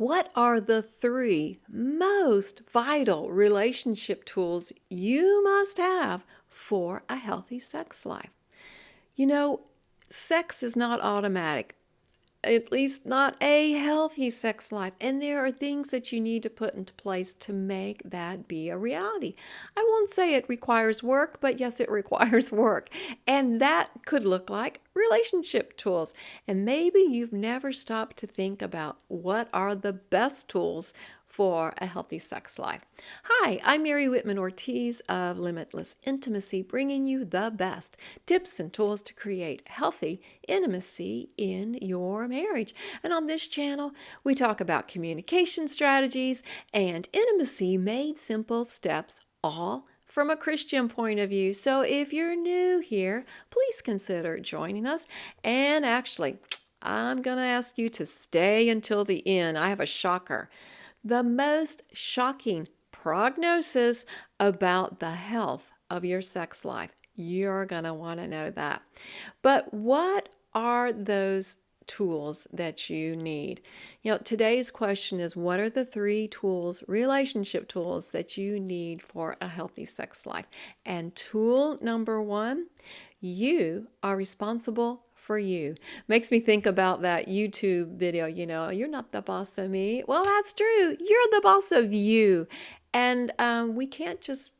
What are the three most vital relationship tools you must have for a healthy sex life? You know, sex is not automatic, at least not a healthy sex life. And there are things that you need to put into place to make that be a reality. I won't say it requires work, but yes, it requires work. And that could look like relationship tools. And maybe you've never stopped to think about what are the best tools for a healthy sex life. Hi, I'm Mary Whitman Ortiz of Limitless Intimacy, bringing you the best tips and tools to create healthy intimacy in your marriage. And on this channel, we talk about communication strategies and intimacy made simple steps, all from a Christian point of view. So if you're new here, please consider joining us. And actually, I'm going to ask you to stay until the end. I have a shocker. The most shocking prognosis about the health of your sex life. You're going to want to know that. But what are those tools that you need? Today's question is, what are the three tools, relationship tools, that you need for a healthy sex life? And tool number one, you are responsible for you. Makes me think about that YouTube video, you're not the boss of me. Well, that's true. You're the boss of you. And we can't just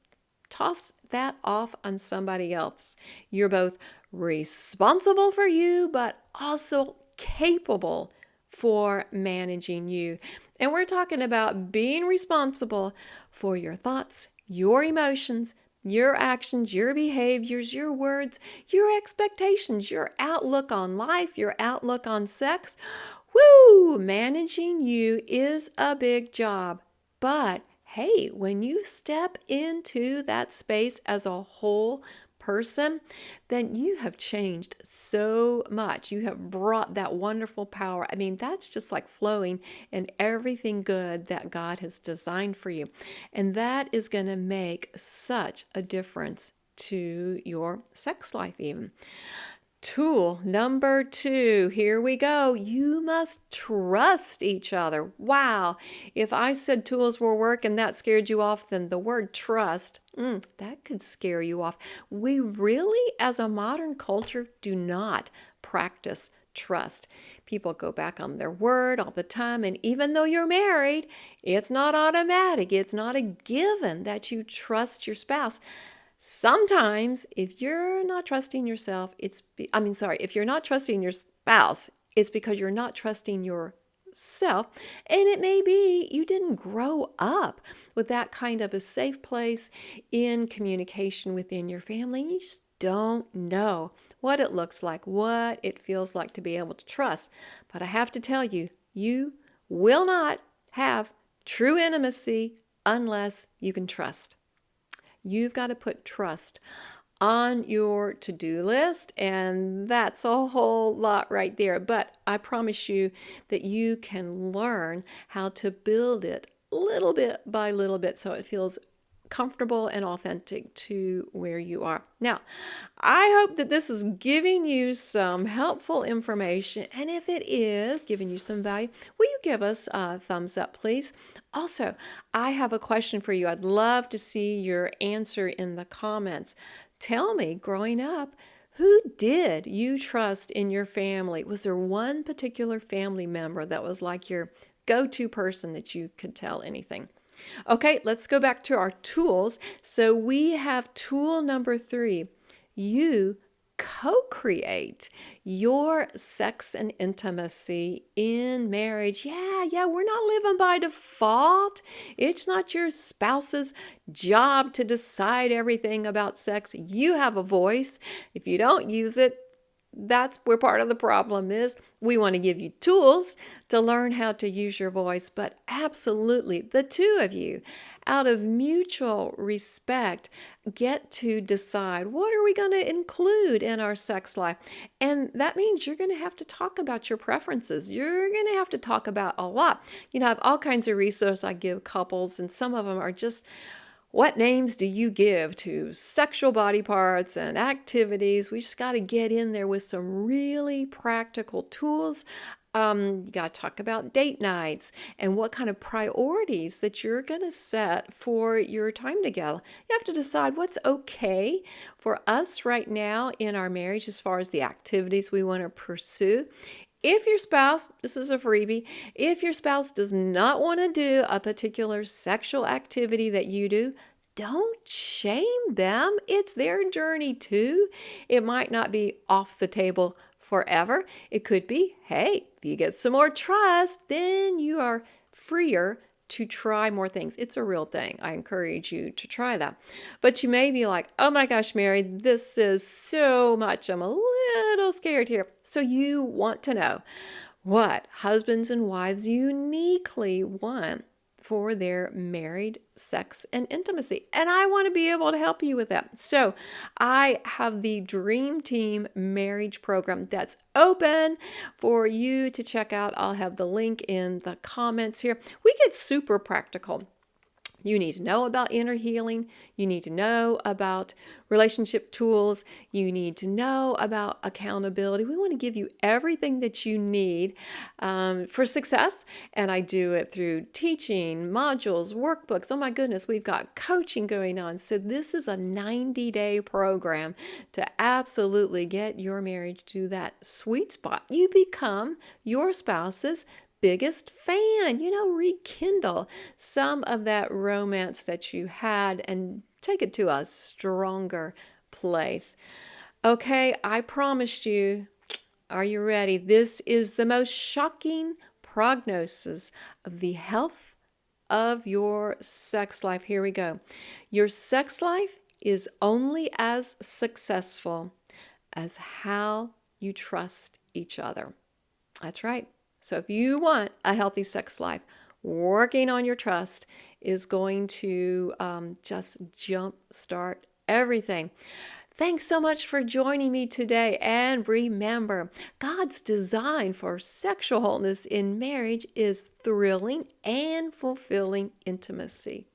toss that off on somebody else. You're both responsible for you, but also capable for managing you. And we're talking about being responsible for your thoughts, your emotions, your actions, your behaviors, your words, your expectations, your outlook on life, your outlook on sex. Woo! Managing you is a big job. But hey, when you step into that space as a whole person, then you have changed so much. You have brought that wonderful power. I mean, that's just like flowing in everything good that God has designed for you. And that is going to make such a difference to your sex life even. Tool number two, here we go. You must trust each other. Wow. If I said tools will work and that scared you off, then the word trust, that could scare you off. We really, as a modern culture, do not practice trust. People go back on their word all the time. And even though you're married, it's not automatic. It's not a given that you trust your spouse. Sometimes, if you're not trusting yourself, if you're not trusting your spouse, it's because you're not trusting yourself. And it may be you didn't grow up with that kind of a safe place in communication within your family. You just don't know what it looks like, what it feels like to be able to trust. But I have to tell you, you will not have true intimacy unless you can trust. You've got to put trust on your to-do list, and that's a whole lot right there. But I promise you that you can learn how to build it little bit by little bit so it feels comfortable and authentic to where you are. Now, I hope that this is giving you some helpful information, and if it is giving you some value, will you give us a thumbs up, please? Also, I have a question for you. I'd love to see your answer in the comments. Tell me, growing up, who did you trust in your family? Was there one particular family member that was like your go-to person that you could tell anything? Okay, let's go back to our tools. So we have tool number three. You co-create your sex and intimacy in marriage. Yeah, we're not living by default. It's not your spouse's job to decide everything about sex. You have a voice. If you don't use it, that's where part of the problem is. We want to give you tools to learn how to use your voice, but absolutely, the two of you, out of mutual respect, get to decide what are we going to include in our sex life. And that means you're going to have to talk about your preferences. You're going to have to talk about a lot. I have all kinds of resources I give couples, and some of them are just, what names do you give to sexual body parts and activities? We just got to get in there with some really practical tools You got to talk about date nights and what kind of priorities that you're going to set for your time together. You have to decide what's okay for us right now in our marriage as far as the activities we want to pursue. If your spouse, this is a freebie, if your spouse does not want to do a particular sexual activity that you do, don't shame them. It's their journey too. It might not be off the table forever. It could be, hey, if you get some more trust, then you are freer to try more things. It's a real thing. I encourage you to try that. But you may be like, oh my gosh, Mary, this is so much. I'm a little scared here. So you want to know what husbands and wives uniquely want for their married sex and intimacy. And I want to be able to help you with that. So I have the Dream Team Marriage Program that's open for you to check out. I'll have the link in the comments here. We get super practical. You need to know about inner healing. You need to know about relationship tools. You need to know about accountability. We want to give you everything that you need for success. And I do it through teaching, modules, workbooks. Oh my goodness, we've got coaching going on. So this is a 90-day program to absolutely get your marriage to that sweet spot. You become your spouse's biggest fan, rekindle some of that romance that you had and take it to a stronger place. Okay, I promised you. Are you ready? This is the most shocking prognosis of the health of your sex life. Here we go. Your sex life is only as successful as how you trust each other. That's right. So if you want a healthy sex life, working on your trust is going to just jumpstart everything. Thanks so much for joining me today. And remember, God's design for sexual wholeness in marriage is thrilling and fulfilling intimacy.